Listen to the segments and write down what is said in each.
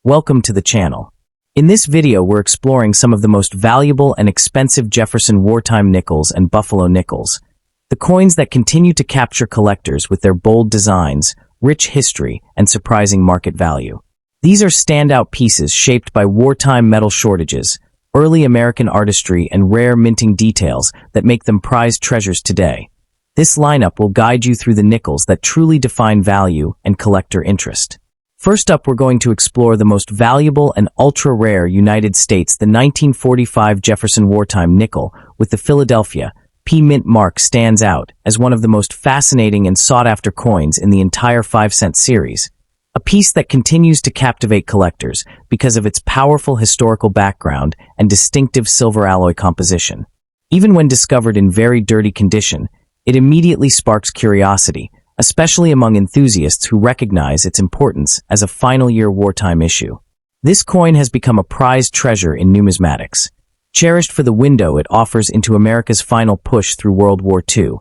Welcome to the channel. In this video, we're exploring some of the most valuable and expensive Jefferson Wartime nickels and Buffalo nickels, the coins that continue to capture collectors with their bold designs, rich history, and surprising market value. These are standout pieces shaped by wartime metal shortages, early American artistry, and rare minting details that make them prized treasures today. This lineup will guide you through the nickels that truly define value and collector interest. First up, we're going to explore the most valuable and ultra-rare United States, the 1945 Jefferson Wartime nickel with the Philadelphia P mint mark stands out as one of the most fascinating and sought-after coins in the entire 5-cent series, a piece that continues to captivate collectors because of its powerful historical background and distinctive silver alloy composition. Even when discovered in very dirty condition, it immediately sparks curiosity, especially among enthusiasts who recognize its importance as a final-year wartime issue. This coin has become a prized treasure in numismatics, cherished for the window it offers into America's final push through World War II,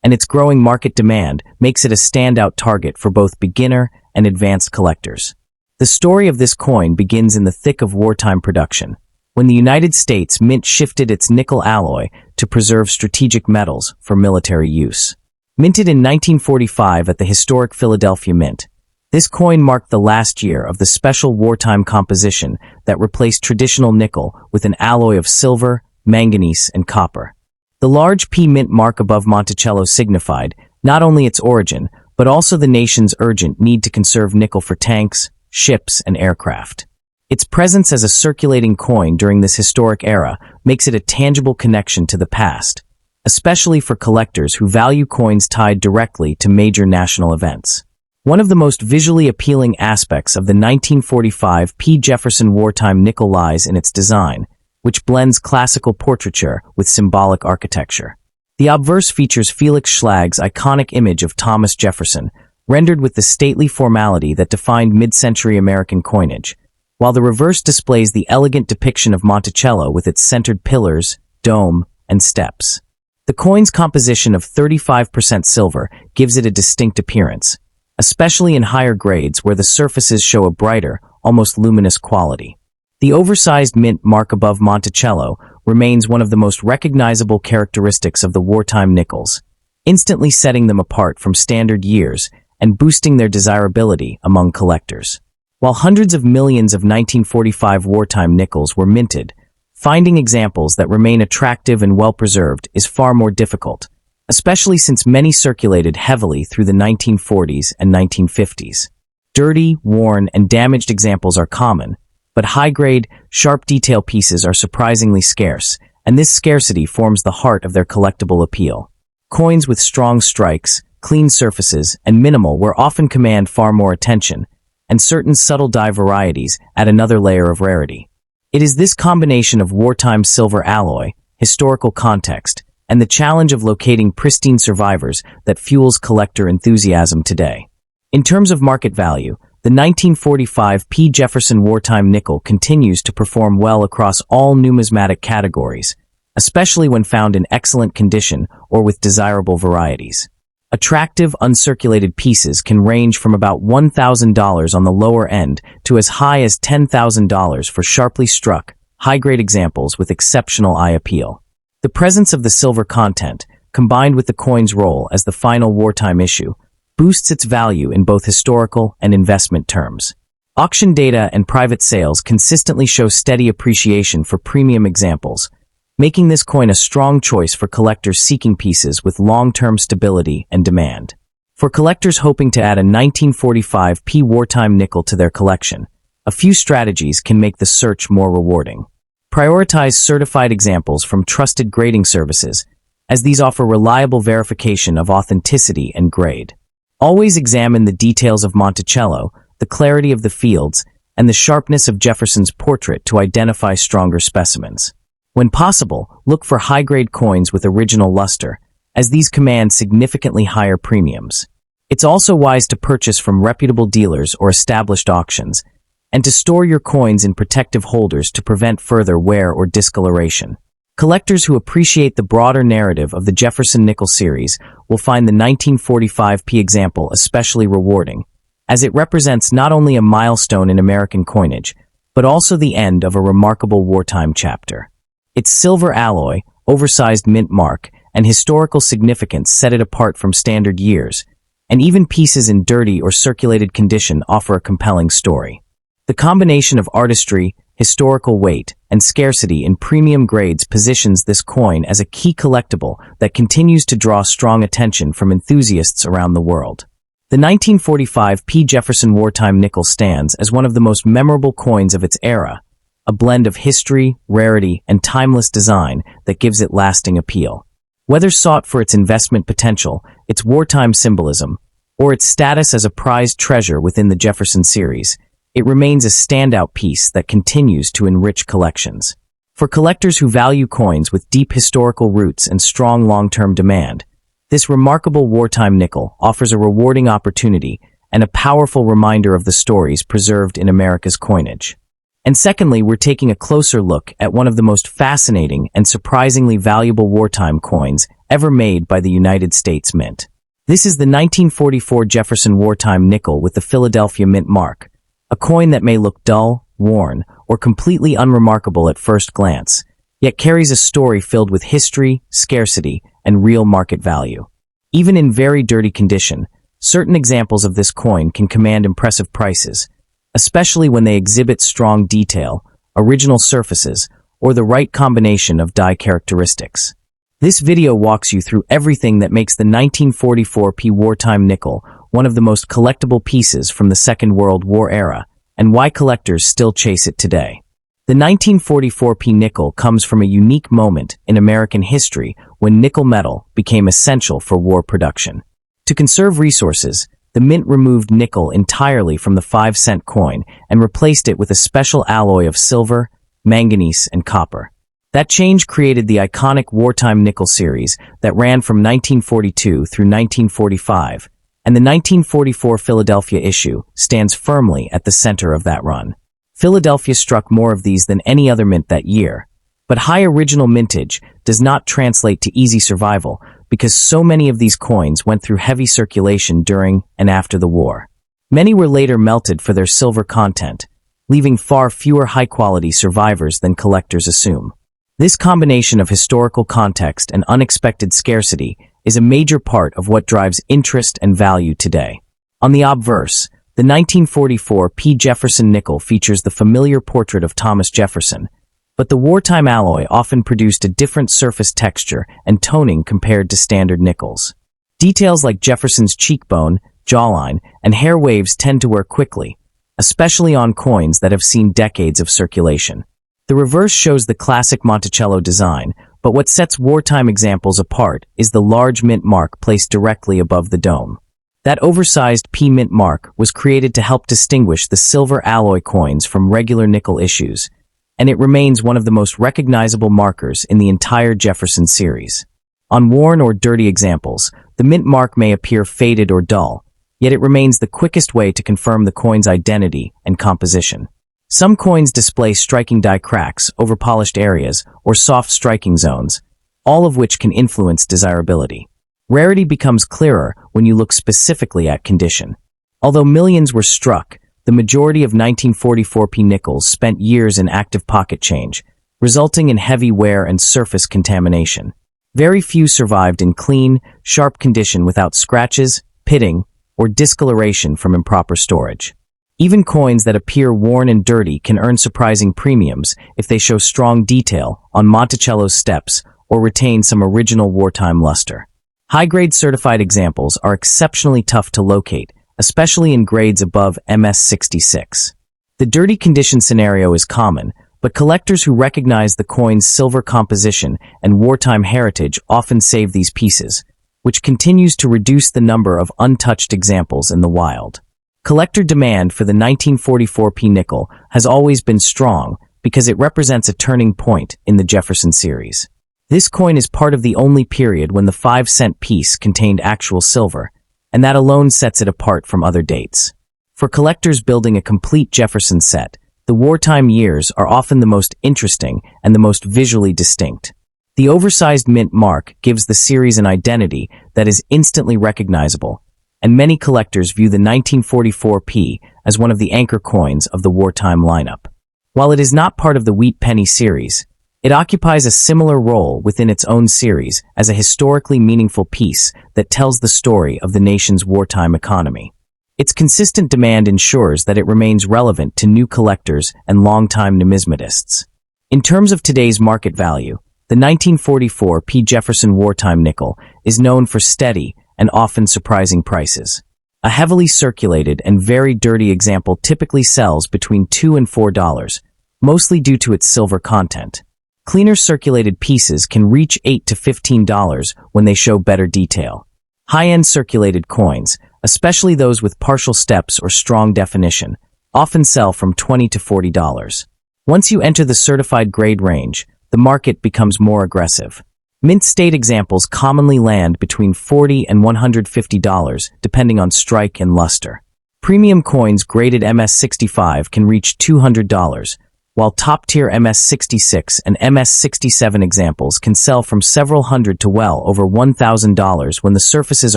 and its growing market demand makes it a standout target for both beginner and advanced collectors. The story of this coin begins in the thick of wartime production, when the United States Mint shifted its nickel alloy to preserve strategic metals for military use. Minted in 1945 at the historic Philadelphia Mint, this coin marked the last year of the special wartime composition that replaced traditional nickel with an alloy of silver, manganese, and copper. The large P mint mark above Monticello signified not only its origin, but also the nation's urgent need to conserve nickel for tanks, ships, and aircraft. Its presence as a circulating coin during this historic era makes it a tangible connection to the past, especially for collectors who value coins tied directly to major national events. One of the most visually appealing aspects of the 1945 P. Jefferson Wartime nickel lies in its design, which blends classical portraiture with symbolic architecture. The obverse features Felix Schlag's iconic image of Thomas Jefferson, rendered with the stately formality that defined mid-century American coinage, while the reverse displays the elegant depiction of Monticello with its centered pillars, dome, and steps. The coin's composition of 35% silver gives it a distinct appearance, especially in higher grades where the surfaces show a brighter, almost luminous quality. The oversized mint mark above Monticello remains one of the most recognizable characteristics of the wartime nickels, instantly setting them apart from standard years and boosting their desirability among collectors. While hundreds of millions of 1945 wartime nickels were minted, finding examples that remain attractive and well-preserved is far more difficult, especially since many circulated heavily through the 1940s and 1950s. Dirty, worn, and damaged examples are common, but high-grade, sharp detail pieces are surprisingly scarce, and this scarcity forms the heart of their collectible appeal. Coins with strong strikes, clean surfaces, and minimal wear often command far more attention, and certain subtle die varieties add another layer of rarity. It is this combination of wartime silver alloy, historical context, and the challenge of locating pristine survivors that fuels collector enthusiasm today. In terms of market value, the 1945 P. Jefferson Wartime nickel continues to perform well across all numismatic categories, especially when found in excellent condition or with desirable varieties. Attractive, uncirculated pieces can range from about $1,000 on the lower end to as high as $10,000 for sharply struck, high-grade examples with exceptional eye appeal. The presence of the silver content, combined with the coin's role as the final wartime issue, boosts its value in both historical and investment terms. Auction data and private sales consistently show steady appreciation for premium examples, making this coin a strong choice for collectors seeking pieces with long-term stability and demand. For collectors hoping to add a 1945 P wartime nickel to their collection, a few strategies can make the search more rewarding. Prioritize certified examples from trusted grading services, as these offer reliable verification of authenticity and grade. Always examine the details of Monticello, the clarity of the fields, and the sharpness of Jefferson's portrait to identify stronger specimens. When possible, look for high-grade coins with original luster, as these command significantly higher premiums. It's also wise to purchase from reputable dealers or established auctions, and to store your coins in protective holders to prevent further wear or discoloration. Collectors who appreciate the broader narrative of the Jefferson Nickel series will find the 1945 P example especially rewarding, as it represents not only a milestone in American coinage, but also the end of a remarkable wartime chapter. Its silver alloy, oversized mint mark, and historical significance set it apart from standard years, and even pieces in dirty or circulated condition offer a compelling story. The combination of artistry, historical weight, and scarcity in premium grades positions this coin as a key collectible that continues to draw strong attention from enthusiasts around the world. The 1945 P. Jefferson Wartime Nickel stands as one of the most memorable coins of its era, a blend of history, rarity, and timeless design that gives it lasting appeal. Whether sought for its investment potential, its wartime symbolism, or its status as a prized treasure within the Jefferson series, it remains a standout piece that continues to enrich collections. For collectors who value coins with deep historical roots and strong long-term demand, this remarkable wartime nickel offers a rewarding opportunity and a powerful reminder of the stories preserved in America's coinage. And secondly, we're taking a closer look at one of the most fascinating and surprisingly valuable wartime coins ever made by the United States Mint. This is the 1944 Jefferson Wartime Nickel with the Philadelphia Mint mark, a coin that may look dull, worn, or completely unremarkable at first glance, yet carries a story filled with history, scarcity, and real market value. Even in very dirty condition, certain examples of this coin can command impressive prices, especially when they exhibit strong detail, original surfaces, or the right combination of die characteristics. This video walks you through everything that makes the 1944 P Wartime Nickel one of the most collectible pieces from the Second World War era, and why collectors still chase it today. The 1944 P nickel comes from a unique moment in American history when nickel metal became essential for war production. To conserve resources, the Mint removed nickel entirely from the 5-cent coin and replaced it with a special alloy of silver, manganese, and copper. That change created the iconic Wartime Nickel series that ran from 1942 through 1945, and the 1944 Philadelphia issue stands firmly at the center of that run. Philadelphia struck more of these than any other mint that year, but high original mintage does not translate to easy survival because so many of these coins went through heavy circulation during and after the war. Many were later melted for their silver content, leaving far fewer high-quality survivors than collectors assume. This combination of historical context and unexpected scarcity is a major part of what drives interest and value today. On the obverse, the 1944 P. Jefferson Nickel features the familiar portrait of Thomas Jefferson, but the wartime alloy often produced a different surface texture and toning compared to standard nickels. Details like Jefferson's cheekbone, jawline, and hair waves tend to wear quickly, especially on coins that have seen decades of circulation. The reverse shows the classic Monticello design, but what sets wartime examples apart is the large mint mark placed directly above the dome. That oversized P mint mark was created to help distinguish the silver alloy coins from regular nickel issues, and it remains one of the most recognizable markers in the entire Jefferson series. On worn or dirty examples, the mint mark may appear faded or dull, yet it remains the quickest way to confirm the coin's identity and composition. Some coins display striking die cracks, overpolished areas, or soft striking zones, all of which can influence desirability. Rarity becomes clearer when you look specifically at condition. Although millions were struck, the majority of 1944 P nickels spent years in active pocket change, resulting in heavy wear and surface contamination. Very few survived in clean, sharp condition without scratches, pitting, or discoloration from improper storage. Even coins that appear worn and dirty can earn surprising premiums if they show strong detail on Monticello's steps or retain some original wartime luster. High-grade certified examples are exceptionally tough to locate, especially in grades above MS66. The dirty condition scenario is common, but collectors who recognize the coin's silver composition and wartime heritage often save these pieces, which continues to reduce the number of untouched examples in the wild. Collector demand for the 1944 P nickel has always been strong because it represents a turning point in the Jefferson series. This coin is part of the only period when the 5-cent piece contained actual silver, and that alone sets it apart from other dates. For collectors building a complete Jefferson set, the wartime years are often the most interesting and the most visually distinct. The oversized mint mark gives the series an identity that is instantly recognizable, and many collectors view the 1944p as one of the anchor coins of the wartime lineup. While it is not part of the Wheat Penny series, it occupies a similar role within its own series as a historically meaningful piece that tells the story of the nation's wartime economy. Its consistent demand ensures that it remains relevant to new collectors and longtime numismatists. In terms of today's market value, the 1944p Jefferson Wartime Nickel is known for steady and often surprising prices. A heavily circulated and very dirty example typically sells between $2 and $4, mostly due to its silver content. Cleaner circulated pieces can reach $8 to $15 when they show better detail. High-end circulated coins, especially those with partial steps or strong definition, often sell from $20 to $40. Once you enter the certified grade range, the market becomes more aggressive. Mint state examples commonly land between $40 and $150, depending on strike and luster. Premium coins graded MS65 can reach $200, while top-tier MS66 and MS67 examples can sell from several hundred to well over $1,000 when the surfaces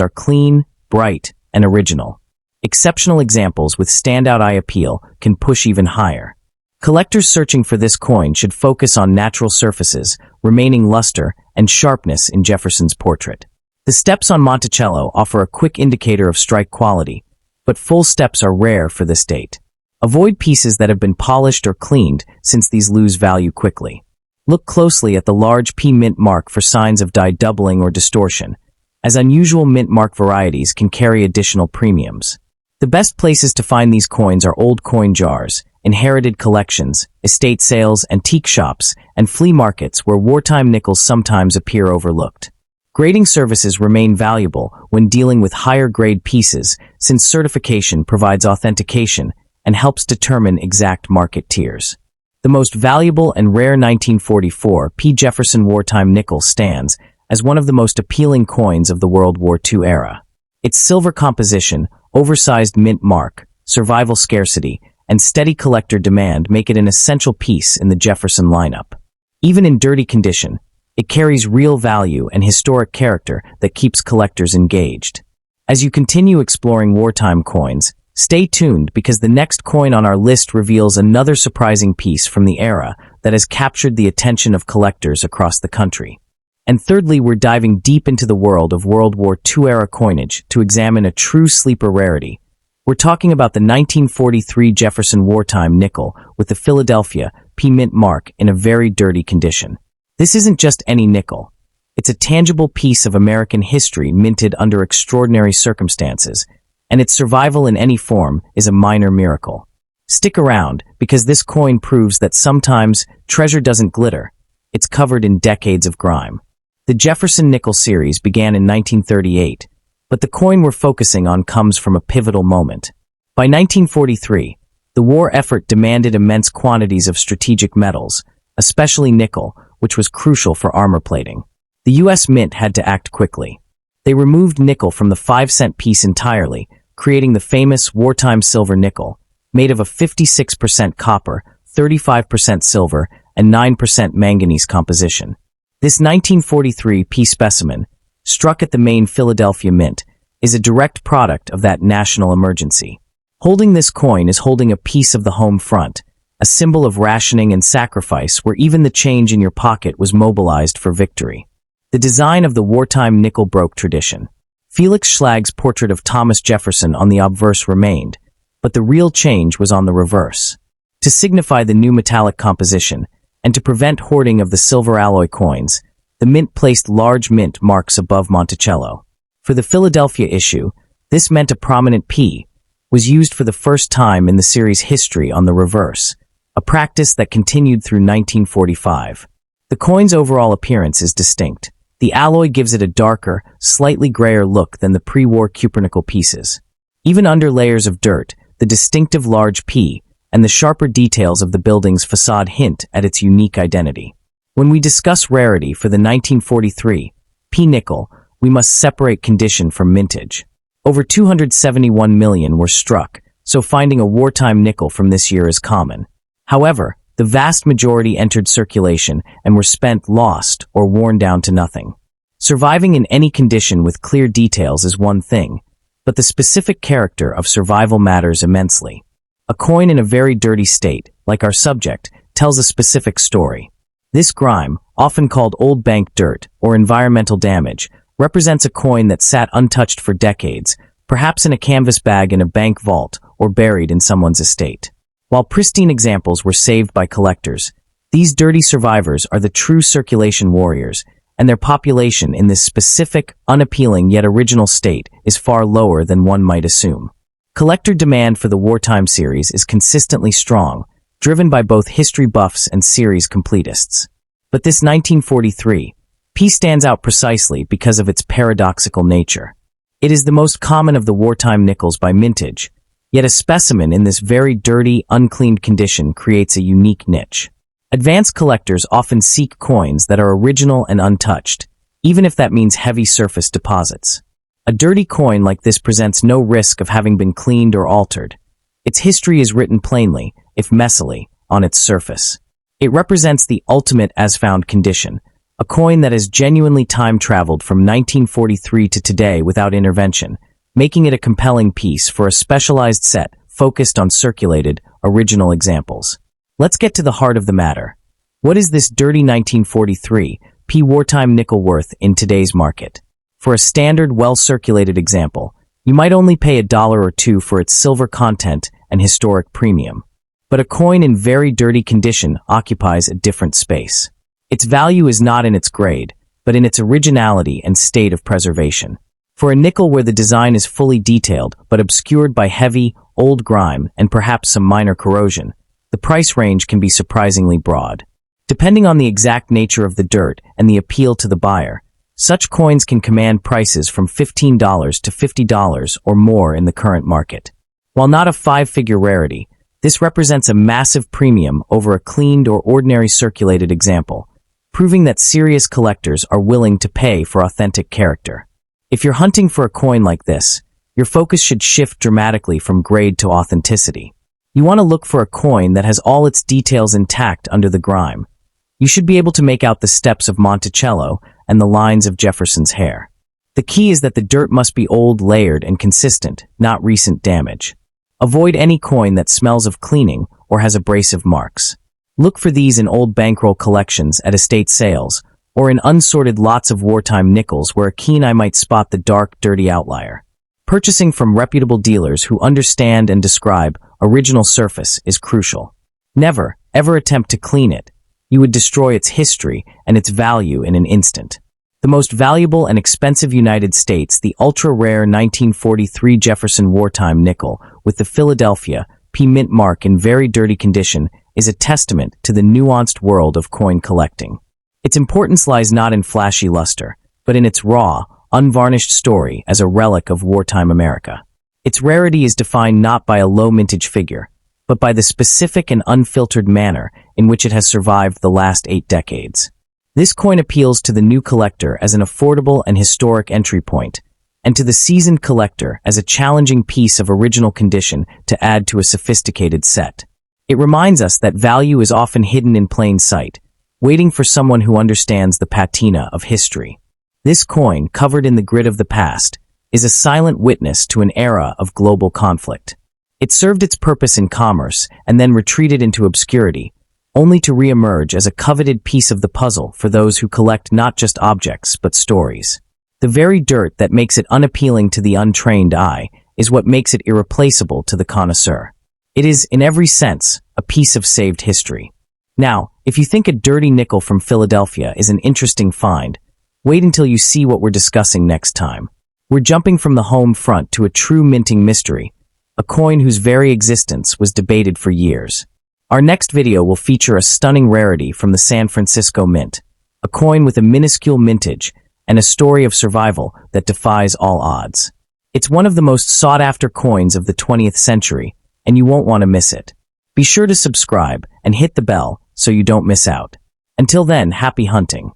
are clean, bright, and original. Exceptional examples with standout eye appeal can push even higher. Collectors searching for this coin should focus on natural surfaces, remaining luster, and sharpness in Jefferson's portrait. The steps on Monticello offer a quick indicator of strike quality, but full steps are rare for this date. Avoid pieces that have been polished or cleaned, since these lose value quickly. Look closely at the large P mint mark for signs of die doubling or distortion, as unusual mint mark varieties can carry additional premiums. The best places to find these coins are old coin jars, inherited collections, estate sales, antique shops, and flea markets where wartime nickels sometimes appear overlooked. Grading services remain valuable when dealing with higher-grade pieces, since certification provides authentication and helps determine exact market tiers. The most valuable and rare 1944p Jefferson Wartime Nickel stands as one of the most appealing coins of the World War II era. Its silver composition, oversized mint mark, survival scarcity, and steady collector demand make it an essential piece in the Jefferson lineup. Even in dirty condition, it carries real value and historic character that keeps collectors engaged. As you continue exploring wartime coins, stay tuned because the next coin on our list reveals another surprising piece from the era that has captured the attention of collectors across the country. And thirdly, we're diving deep into the world of World War II-era coinage to examine a true sleeper rarity. We're talking about the 1943 Jefferson Wartime Nickel with the Philadelphia P mint mark in a very dirty condition. This isn't just any nickel. It's a tangible piece of American history minted under extraordinary circumstances, and its survival in any form is a minor miracle. Stick around, because this coin proves that sometimes treasure doesn't glitter. It's covered in decades of grime. The Jefferson Nickel series began in 1938, but the coin we're focusing on comes from a pivotal moment. By 1943, the war effort demanded immense quantities of strategic metals, especially nickel, which was crucial for armor plating. The U.S. Mint had to act quickly. They removed nickel from the 5-cent piece entirely, creating the famous wartime silver nickel, made of a 56% copper, 35% silver, and 9% manganese composition. This 1943p specimen, struck at the main Philadelphia Mint, is a direct product of that national emergency. Holding this coin is holding a piece of the home front, a symbol of rationing and sacrifice where even the change in your pocket was mobilized for victory. The design of the wartime nickel broke tradition. Felix Schlag's portrait of Thomas Jefferson on the obverse remained, but the real change was on the reverse. To signify the new metallic composition, and to prevent hoarding of the silver alloy coins, the mint placed large mint marks above Monticello. For the Philadelphia issue, this meant a prominent P was used for the first time in the series' history on the reverse, a practice that continued through 1945. The coin's overall appearance is distinct. The alloy gives it a darker, slightly grayer look than the pre-war cupronickel pieces. Even under layers of dirt, the distinctive large P and the sharper details of the building's facade hint at its unique identity. When we discuss rarity for the 1943 P nickel, we must separate condition from mintage. Over 271 million were struck, so finding a wartime nickel from this year is common. However, the vast majority entered circulation and were spent, lost, or worn down to nothing. Surviving in any condition with clear details is one thing, but the specific character of survival matters immensely. A coin in a very dirty state, like our subject, tells a specific story. This grime, often called old bank dirt or environmental damage, represents a coin that sat untouched for decades, perhaps in a canvas bag in a bank vault or buried in someone's estate. While pristine examples were saved by collectors, these dirty survivors are the true circulation warriors, and their population in this specific, unappealing yet original state is far lower than one might assume. Collector demand for the Wartime series is consistently strong, driven by both history buffs and series completists. But this 1943 piece stands out precisely because of its paradoxical nature. It is the most common of the Wartime nickels by mintage, yet a specimen in this very dirty, uncleaned condition creates a unique niche. Advanced collectors often seek coins that are original and untouched, even if that means heavy surface deposits. A dirty coin like this presents no risk of having been cleaned or altered. Its history is written plainly, if messily, on its surface. It represents the ultimate as-found condition, a coin that has genuinely time-traveled from 1943 to today without intervention, making it a compelling piece for a specialized set focused on circulated, original examples. Let's get to the heart of the matter. What is this dirty 1943 P Wartime nickel worth in today's market? For a standard, well-circulated example, you might only pay $1 or $2 for its silver content and historic premium. But a coin in very dirty condition occupies a different space. Its value is not in its grade, but in its originality and state of preservation. For a nickel where the design is fully detailed but obscured by heavy, old grime and perhaps some minor corrosion, the price range can be surprisingly broad. Depending on the exact nature of the dirt and the appeal to the buyer, such coins can command prices from $15 to $50 or more in the current market. While not a five-figure rarity, this represents a massive premium over a cleaned or ordinary circulated example, proving that serious collectors are willing to pay for authentic character. If you're hunting for a coin like this, your focus should shift dramatically from grade to authenticity. You want to look for a coin that has all its details intact under the grime. You should be able to make out the steps of Monticello and the lines of Jefferson's hair. The key is that the dirt must be old, layered, and consistent, not recent damage. Avoid any coin that smells of cleaning or has abrasive marks. Look for these in old bankroll collections at estate sales, or in unsorted lots of wartime nickels where a keen eye might spot the dark, dirty outlier. Purchasing from reputable dealers who understand and describe original surface is crucial. Never, ever attempt to clean it. You would destroy its history and its value in an instant. The most valuable and expensive United States, the ultra-rare 1943 Jefferson Wartime nickel with the Philadelphia P mint mark in very dirty condition, is a testament to the nuanced world of coin collecting. Its importance lies not in flashy luster, but in its raw, unvarnished story as a relic of wartime America. Its rarity is defined not by a low mintage figure, but by the specific and unfiltered manner in which it has survived the last 8 decades. This coin appeals to the new collector as an affordable and historic entry point, and to the seasoned collector as a challenging piece of original condition to add to a sophisticated set. It reminds us that value is often hidden in plain sight, waiting for someone who understands the patina of history. This coin, covered in the grit of the past, is a silent witness to an era of global conflict. It served its purpose in commerce and then retreated into obscurity, only to re-emerge as a coveted piece of the puzzle for those who collect not just objects but stories. The very dirt that makes it unappealing to the untrained eye is what makes it irreplaceable to the connoisseur. It is, in every sense, a piece of saved history. Now, if you think a dirty nickel from Philadelphia is an interesting find, wait until you see what we're discussing next time. We're jumping from the home front to a true minting mystery, a coin whose very existence was debated for years. Our next video will feature a stunning rarity from the San Francisco Mint, a coin with a minuscule mintage and a story of survival that defies all odds. It's one of the most sought-after coins of the 20th century, and you won't want to miss it. Be sure to subscribe and hit the bell so you don't miss out. Until then, happy hunting.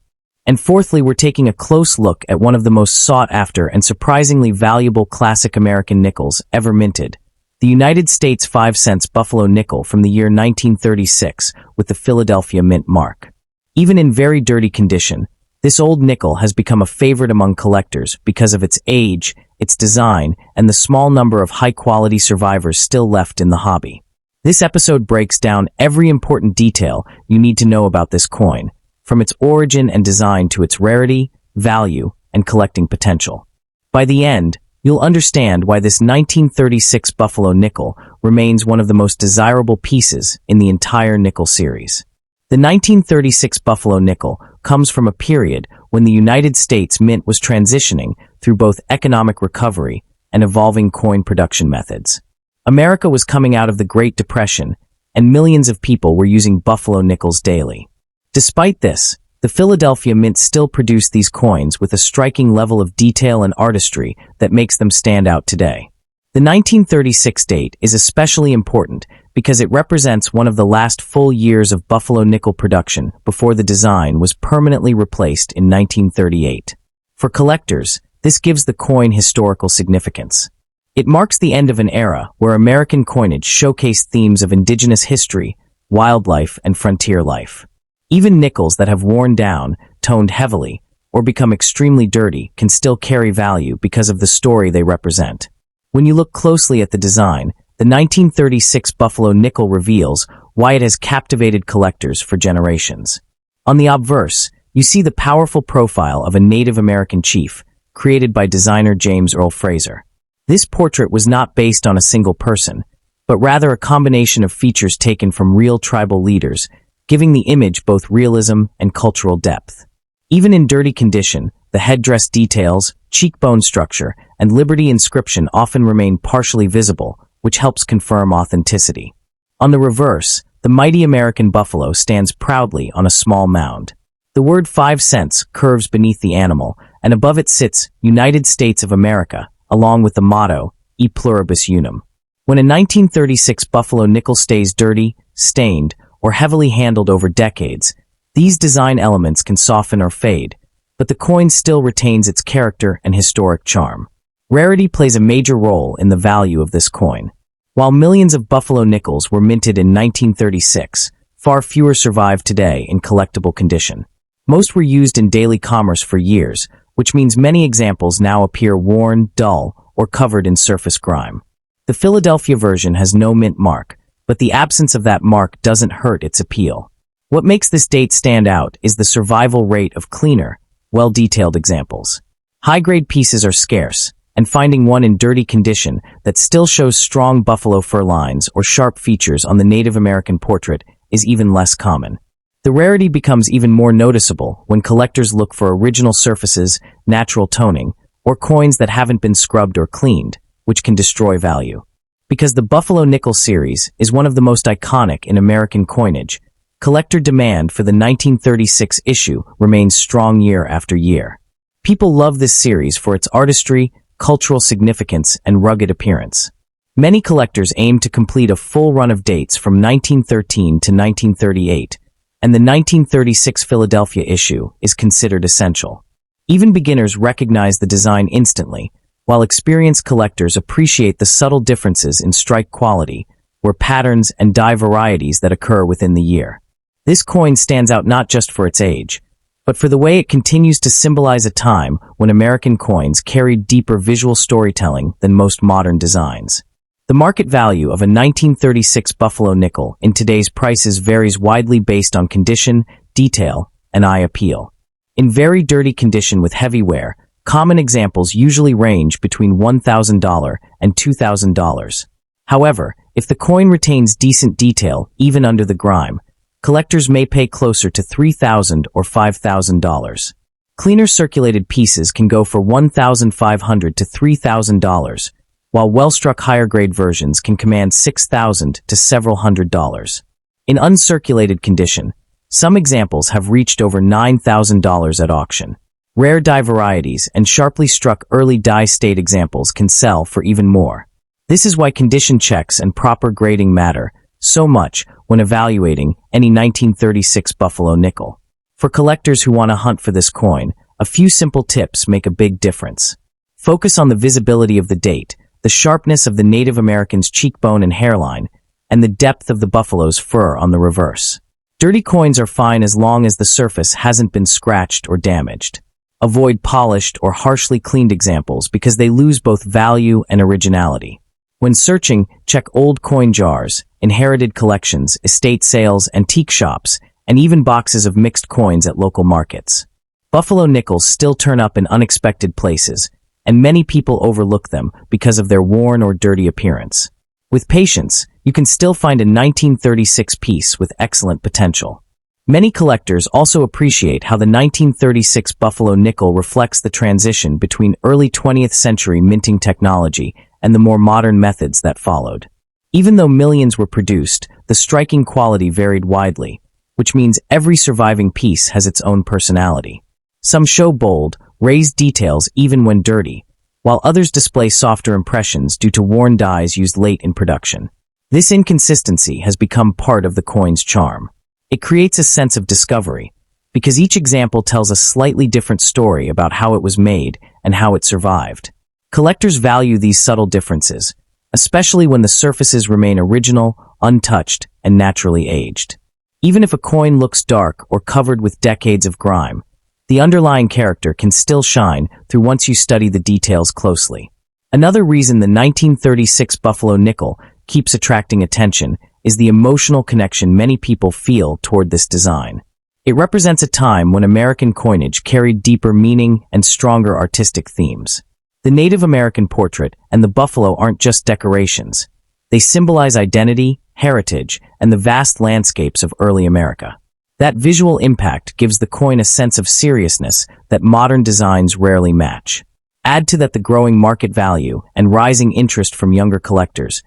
And fourthly, we're taking a close look at one of the most sought-after and surprisingly valuable classic American nickels ever minted, the United States 5-cent Buffalo nickel from the year 1936 with the Philadelphia Mint mark. Even in very dirty condition, this old nickel has become a favorite among collectors because of its age, its design, and the small number of high-quality survivors still left in the hobby. This episode breaks down every important detail you need to know about this coin, from its origin and design to its rarity, value, and collecting potential. By the end, you'll understand why this 1936 Buffalo nickel remains one of the most desirable pieces in the entire nickel series. The 1936 Buffalo nickel comes from a period when the United States Mint was transitioning through both economic recovery and evolving coin production methods. America was coming out of the Great Depression, and millions of people were using Buffalo nickels daily. Despite this, the Philadelphia Mint still produced these coins with a striking level of detail and artistry that makes them stand out today. The 1936 date is especially important because it represents one of the last full years of Buffalo nickel production before the design was permanently replaced in 1938. For collectors, this gives the coin historical significance. It marks the end of an era where American coinage showcased themes of indigenous history, wildlife, and frontier life. Even nickels that have worn down, toned heavily, or become extremely dirty can still carry value because of the story they represent. When you look closely at the design, the 1936 Buffalo nickel reveals why it has captivated collectors for generations. On the obverse, you see the powerful profile of a Native American chief, created by designer James Earl Fraser. This portrait was not based on a single person, but rather a combination of features taken from real tribal leaders, giving the image both realism and cultural depth. Even in dirty condition, the headdress details, cheekbone structure, and Liberty inscription often remain partially visible, which helps confirm authenticity. On the reverse, the mighty American buffalo stands proudly on a small mound. The word 5 cents curves beneath the animal, and above it sits United States of America, along with the motto, E pluribus unum. When a 1936 Buffalo nickel stays dirty, stained, or heavily handled over decades, these design elements can soften or fade, but the coin still retains its character and historic charm. Rarity plays a major role in the value of this coin. While millions of Buffalo nickels were minted in 1936, far fewer survive today in collectible condition. Most were used in daily commerce for years, which means many examples now appear worn, dull, or covered in surface grime. The Philadelphia version has no mint mark, but the absence of that mark doesn't hurt its appeal. What makes this date stand out is the survival rate of cleaner, well-detailed examples. High-grade pieces are scarce, and finding one in dirty condition that still shows strong buffalo fur lines or sharp features on the Native American portrait is even less common. The rarity becomes even more noticeable when collectors look for original surfaces, natural toning, or coins that haven't been scrubbed or cleaned, which can destroy value. Because the Buffalo Nickel series is one of the most iconic in American coinage, collector demand for the 1936 issue remains strong year after year. People love this series for its artistry, cultural significance, and rugged appearance. Many collectors aim to complete a full run of dates from 1913 to 1938, and the 1936 Philadelphia issue is considered essential. Even beginners recognize the design instantly, while experienced collectors appreciate the subtle differences in strike quality, or patterns and die varieties that occur within the year. This coin stands out not just for its age, but for the way it continues to symbolize a time when American coins carried deeper visual storytelling than most modern designs. The market value of a 1936 Buffalo nickel in today's prices varies widely based on condition, detail, and eye appeal. In very dirty condition with heavy wear, common examples usually range between $1,000 and $2,000. However, if the coin retains decent detail even under the grime, collectors may pay closer to $3,000 or $5,000. Cleaner circulated pieces can go for $1,500 to $3,000, while well-struck higher-grade versions can command $6,000 to several $100s. In uncirculated condition, some examples have reached over $9,000 at auction. Rare die varieties and sharply struck early die state examples can sell for even more. This is why condition checks and proper grading matter so much when evaluating any 1936 Buffalo nickel. For collectors who want to hunt for this coin, a few simple tips make a big difference. Focus on the visibility of the date, the sharpness of the Native American's cheekbone and hairline, and the depth of the buffalo's fur on the reverse. Dirty coins are fine as long as the surface hasn't been scratched or damaged. Avoid polished or harshly cleaned examples because they lose both value and originality. When searching, check old coin jars, inherited collections, estate sales, antique shops, and even boxes of mixed coins at local markets. Buffalo nickels still turn up in unexpected places, and many people overlook them because of their worn or dirty appearance. With patience, you can still find a 1936 piece with excellent potential. Many collectors also appreciate how the 1936 Buffalo nickel reflects the transition between early 20th century minting technology and the more modern methods that followed. Even though millions were produced, the striking quality varied widely, which means every surviving piece has its own personality. Some show bold, raised details even when dirty, while others display softer impressions due to worn dies used late in production. This inconsistency has become part of the coin's charm. It creates a sense of discovery, because each example tells a slightly different story about how it was made and how it survived. Collectors value these subtle differences, especially when the surfaces remain original, untouched, and naturally aged. Even if a coin looks dark or covered with decades of grime, the underlying character can still shine through once you study the details closely. Another reason the 1936 Buffalo nickel keeps attracting attention is the emotional connection many people feel toward this design. It represents a time when American coinage carried deeper meaning and stronger artistic themes. The Native American portrait and the buffalo aren't just decorations. They symbolize identity, heritage, and the vast landscapes of early America. That visual impact gives the coin a sense of seriousness that modern designs rarely match. Add to that the growing market value and rising interest from younger collectors,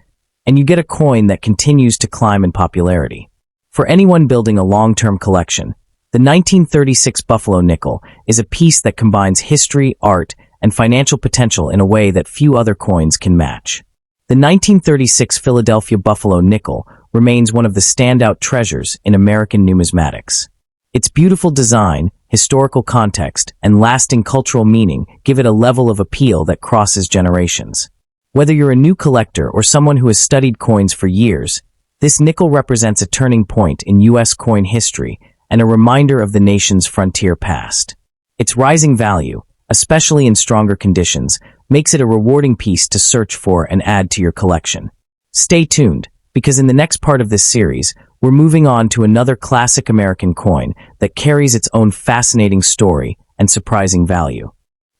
and you get a coin that continues to climb in popularity. For anyone building a long-term collection, the 1936 Buffalo nickel is a piece that combines history, art, and financial potential in a way that few other coins can match. The 1936 Philadelphia Buffalo nickel remains one of the standout treasures in American numismatics. Its beautiful design, historical context, and lasting cultural meaning give it a level of appeal that crosses generations. Whether you're a new collector or someone who has studied coins for years, this nickel represents a turning point in U.S. coin history and a reminder of the nation's frontier past. Its rising value, especially in stronger conditions, makes it a rewarding piece to search for and add to your collection. Stay tuned, because in the next part of this series, we're moving on to another classic American coin that carries its own fascinating story and surprising value.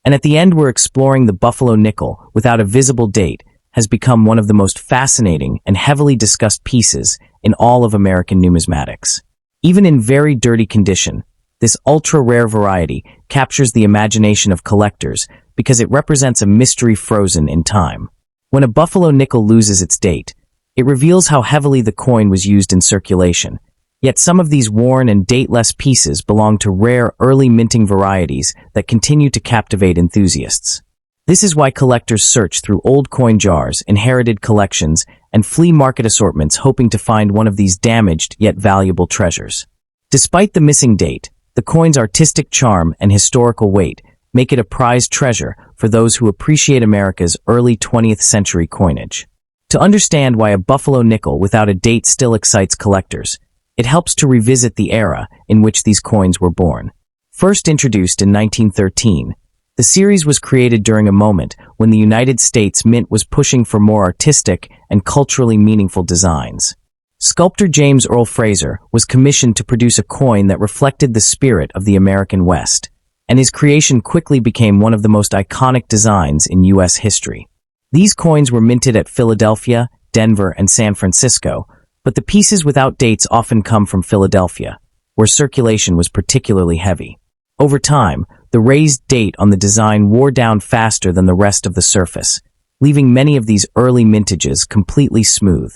And at the end, we're exploring the Buffalo nickel without a visible date has become one of the most fascinating and heavily discussed pieces in all of American numismatics. Even in very dirty condition, this ultra-rare variety captures the imagination of collectors because it represents a mystery frozen in time. When a Buffalo nickel loses its date, it reveals how heavily the coin was used in circulation. Yet some of these worn and dateless pieces belong to rare early minting varieties that continue to captivate enthusiasts. This is why collectors search through old coin jars, inherited collections, and flea market assortments hoping to find one of these damaged yet valuable treasures. Despite the missing date, the coin's artistic charm and historical weight make it a prized treasure for those who appreciate America's early 20th century coinage. To understand why a Buffalo nickel without a date still excites collectors, it helps to revisit the era in which these coins were born. First introduced in 1913, the series was created during a moment when the United States Mint was pushing for more artistic and culturally meaningful designs. Sculptor James Earl Fraser was commissioned to produce a coin that reflected the spirit of the American West, and his creation quickly became one of the most iconic designs in U.S. history. These coins were minted at Philadelphia, Denver, and San Francisco, but the pieces without dates often come from Philadelphia, where circulation was particularly heavy. Over time, the raised date on the design wore down faster than the rest of the surface, leaving many of these early mintages completely smooth.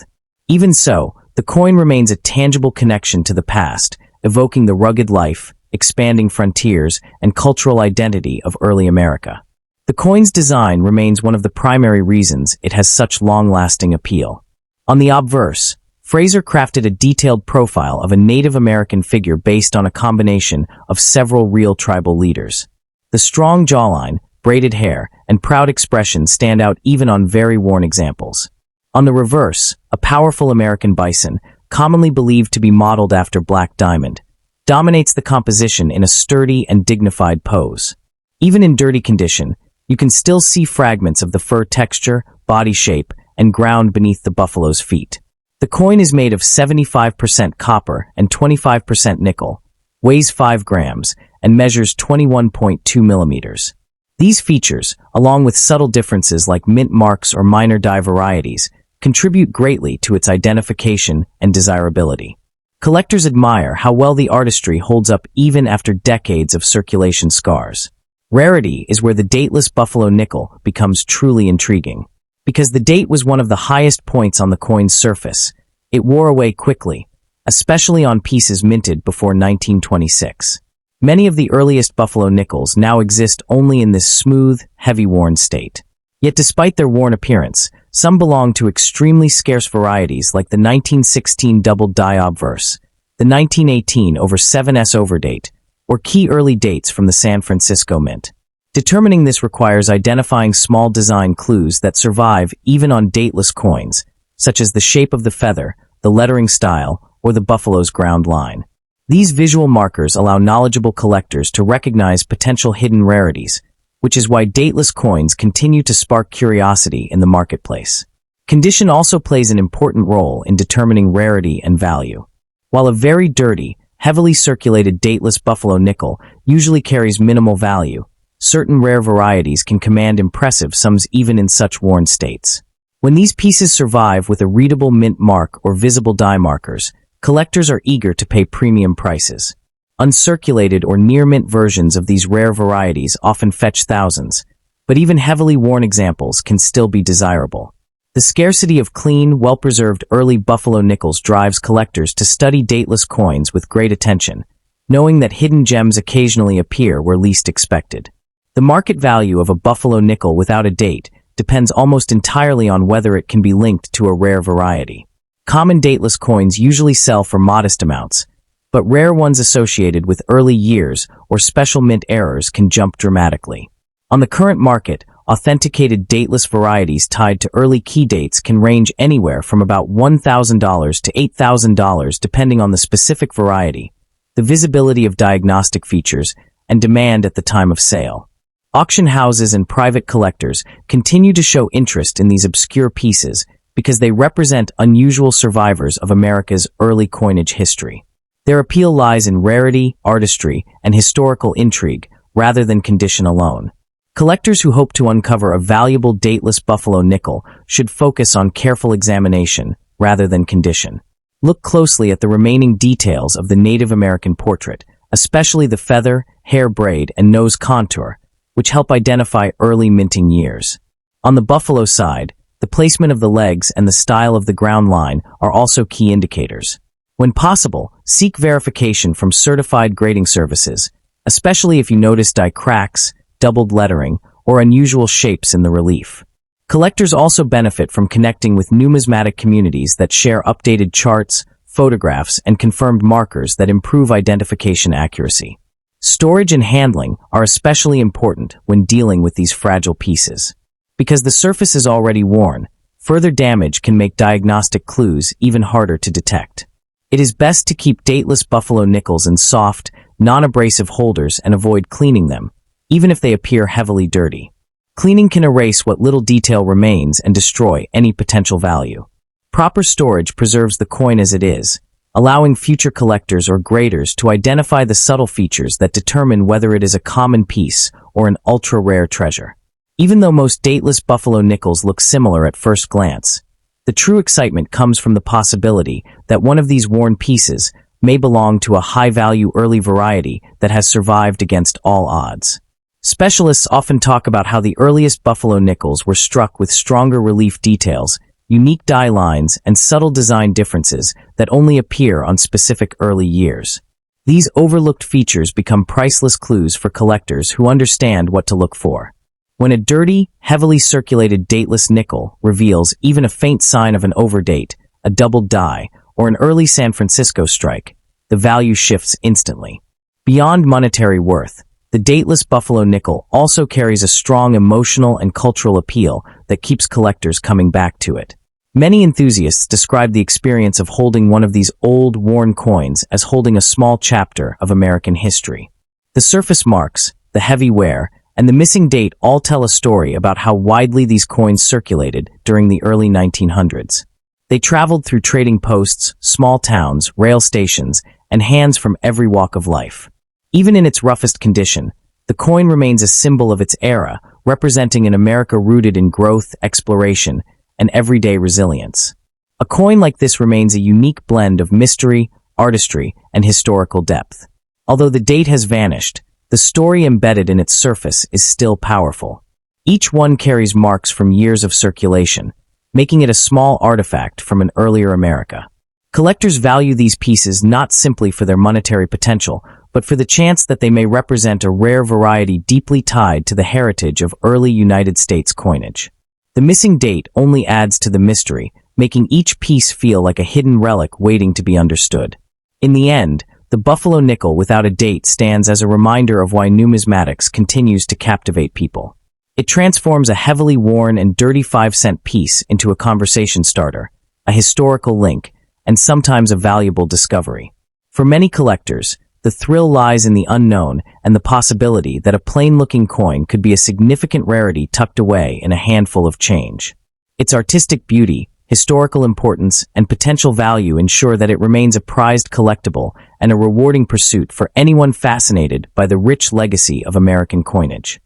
Even so, the coin remains a tangible connection to the past, evoking the rugged life, expanding frontiers, and cultural identity of early America. The coin's design remains one of the primary reasons it has such long-lasting appeal. On the obverse, Fraser crafted a detailed profile of a Native American figure based on a combination of several real tribal leaders. The strong jawline, braided hair, and proud expression stand out even on very worn examples. On the reverse, a powerful American bison, commonly believed to be modeled after Black Diamond, dominates the composition in a sturdy and dignified pose. Even in dirty condition, you can still see fragments of the fur texture, body shape, and ground beneath the buffalo's feet. The coin is made of 75% copper and 25% nickel, weighs 5 grams, and measures 21.2 millimeters. These features, along with subtle differences like mint marks or minor die varieties, contribute greatly to its identification and desirability. Collectors admire how well the artistry holds up even after decades of circulation scars. Rarity is where the dateless Buffalo nickel becomes truly intriguing. Because the date was one of the highest points on the coin's surface, it wore away quickly, especially on pieces minted before 1926. Many of the earliest Buffalo nickels now exist only in this smooth, heavy-worn state. Yet despite their worn appearance, some belong to extremely scarce varieties like the 1916 double die obverse, the 1918 over 7s overdate, or key early dates from the San Francisco Mint. Determining this requires identifying small design clues that survive even on dateless coins, such as the shape of the feather, the lettering style, or the buffalo's ground line. These visual markers allow knowledgeable collectors to recognize potential hidden rarities, which is why dateless coins continue to spark curiosity in the marketplace. Condition also plays an important role in determining rarity and value. While a very dirty, heavily circulated dateless Buffalo nickel usually carries minimal value, certain rare varieties can command impressive sums even in such worn states. When these pieces survive with a readable mint mark or visible die markers, collectors are eager to pay premium prices. Uncirculated or near-mint versions of these rare varieties often fetch thousands, but even heavily worn examples can still be desirable. The scarcity of clean, well-preserved early Buffalo nickels drives collectors to study dateless coins with great attention, knowing that hidden gems occasionally appear where least expected. The market value of a Buffalo nickel without a date depends almost entirely on whether it can be linked to a rare variety. Common dateless coins usually sell for modest amounts, but rare ones associated with early years or special mint errors can jump dramatically. On the current market, authenticated dateless varieties tied to early key dates can range anywhere from about $1,000 to $8,000 depending on the specific variety, the visibility of diagnostic features, and demand at the time of sale. Auction houses and private collectors continue to show interest in these obscure pieces because they represent unusual survivors of America's early coinage history. Their appeal lies in rarity, artistry, and historical intrigue rather than condition alone. Collectors who hope to uncover a valuable dateless Buffalo nickel should focus on careful examination rather than condition. Look closely at the remaining details of the Native American portrait, especially the feather, hair braid, and nose contour, which help identify early minting years. On the Buffalo side, the placement of the legs and the style of the ground line are also key indicators. When possible, seek verification from certified grading services, especially if you notice die cracks, doubled lettering, or unusual shapes in the relief. Collectors also benefit from connecting with numismatic communities that share updated charts, photographs, and confirmed markers that improve identification accuracy. Storage and handling are especially important when dealing with these fragile pieces. Because the surface is already worn, further damage can make diagnostic clues even harder to detect. It is best to keep dateless Buffalo nickels in soft, non-abrasive holders and avoid cleaning them, even if they appear heavily dirty. Cleaning can erase what little detail remains and destroy any potential value. Proper storage preserves the coin as it is, allowing future collectors or graders to identify the subtle features that determine whether it is a common piece or an ultra-rare treasure. Even though most dateless Buffalo nickels look similar at first glance, the true excitement comes from the possibility that one of these worn pieces may belong to a high-value early variety that has survived against all odds. Specialists often talk about how the earliest Buffalo nickels were struck with stronger relief details, unique die lines, and subtle design differences that only appear on specific early years. These overlooked features become priceless clues for collectors who understand what to look for. When a dirty, heavily circulated dateless nickel reveals even a faint sign of an overdate, a doubled die, or an early San Francisco strike, the value shifts instantly. Beyond monetary worth, the dateless Buffalo nickel also carries a strong emotional and cultural appeal that keeps collectors coming back to it. Many enthusiasts describe the experience of holding one of these old, worn coins as holding a small chapter of American history. The surface marks, the heavy wear, and the missing date all tell a story about how widely these coins circulated during the early 1900s. They traveled through trading posts, small towns, rail stations, and hands from every walk of life. Even in its roughest condition, the coin remains a symbol of its era, representing an America rooted in growth, exploration, and everyday resilience. A coin like this remains a unique blend of mystery, artistry, and historical depth. Although the date has vanished, the story embedded in its surface is still powerful. Each one carries marks from years of circulation, making it a small artifact from an earlier America. Collectors value these pieces not simply for their monetary potential, but for the chance that they may represent a rare variety deeply tied to the heritage of early United States coinage. The missing date only adds to the mystery, making each piece feel like a hidden relic waiting to be understood. In the end, the Buffalo nickel without a date stands as a reminder of why numismatics continues to captivate people. It transforms a heavily worn and dirty 5-cent piece into a conversation starter, a historical link, and sometimes a valuable discovery. For many collectors, the thrill lies in the unknown and the possibility that a plain-looking coin could be a significant rarity tucked away in a handful of change. Its artistic beauty, historical importance, and potential value ensure that it remains a prized collectible and a rewarding pursuit for anyone fascinated by the rich legacy of American coinage.